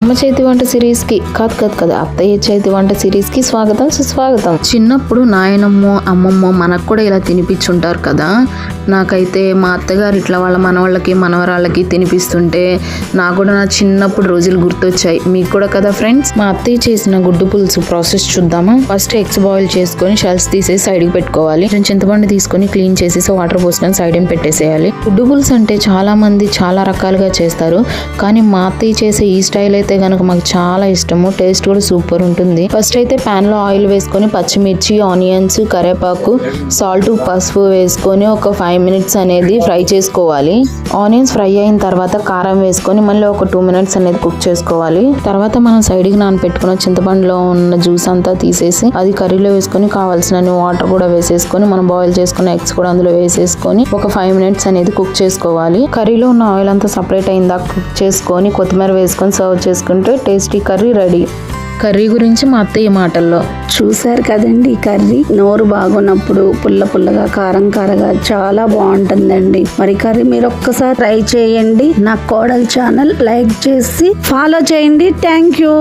అమ్మ చేతి వంట సిరీస్ కి కాదు అత్తయ్య చేతి వంట సిరీస్ కి స్వాగతం సుస్వాగతం. చిన్నప్పుడు నాయనమ్మ అమ్మమ్మ మనకు కూడా ఇలా తినిపించుంటారు కదా. నాకైతే మా అత్తగారు ఇట్లా వాళ్ళ మనవాళ్ళకి మనవరాళ్ళకి తినిపిస్తుంటే నాకు కూడా నా చిన్నప్పుడు రోజులు గుర్తొచ్చాయి. మీకు కూడా కదా ఫ్రెండ్స్. మా అత్తయ్య చేసిన గుడ్డు పులుసు ప్రాసెస్ చూద్దామా. ఫస్ట్ ఎగ్స్ బాయిల్ చేసుకొని షెల్స్ తీసేసి సైడ్ కి పెట్టుకోవాలి. చింతపండు తీసుకొని క్లీన్ చేసేసి వాటర్ పోసిన సైడ్ కి పెట్టేసేయాలి. గుడ్డు పులుసు అంటే చాలా మంది చాలా రకాలుగా చేస్తారు, కానీ మా అత్తయ్య చేసే ఈ స్టైల్ అయితే గనక మాకు చాలా ఇష్టము. టేస్ట్ కూడా సూపర్ ఉంటుంది. ఫస్ట్ అయితే పాన్ లో ఆయిల్ వేసుకొని పచ్చిమిర్చి, ఆనియన్స్, కరివేపాకు, సాల్ట్, పసుపు వేసుకొని ఒక 5 minutes అనేది ఫ్రై చేసుకోవాలి. ఆనియన్స్ ఫ్రై అయిన తర్వాత కారం వేసుకొని మళ్ళీ ఒక 2 minutes అనేది కుక్ చేసుకోవాలి. తర్వాత మనం సైడ్ కి నానబెట్టుకున్న చింతపండులో ఉన్న జ్యూస్ అంతా తీసేసి అది కర్రీలో వేసుకొని కావాల్సిన వాటర్ కూడా వేసేసుకొని మనం బాయిల్ చేసుకున్న ఎగ్స్ కూడా అందులో వేసేసుకొని ఒక 5 minutes అనేది కుక్ చేసుకోవాలి. కర్రీలో ఉన్న ఆయిల్ అంతా సపరేట్ అయిందా కుక్ చేసుకొని కొత్తిమీర వేసుకొని సర్వ్ చేసుకుంటే టేస్టీ కర్రీ రెడీ. కర్రీ గురించి మా అత్తయ్య మాటల్లో. చూసారు కదండి, ఈ కర్రీ నోరు బాగున్నప్పుడు పుల్ల పుల్లగా కారం కారగా చాలా బాగుంటుందండి. మరి కర్రీ మీరు ఒక్కసారి ట్రై చేయండి. నా కోడలు ఛానల్ లైక్ చేసి ఫాలో చేయండి. Thank you.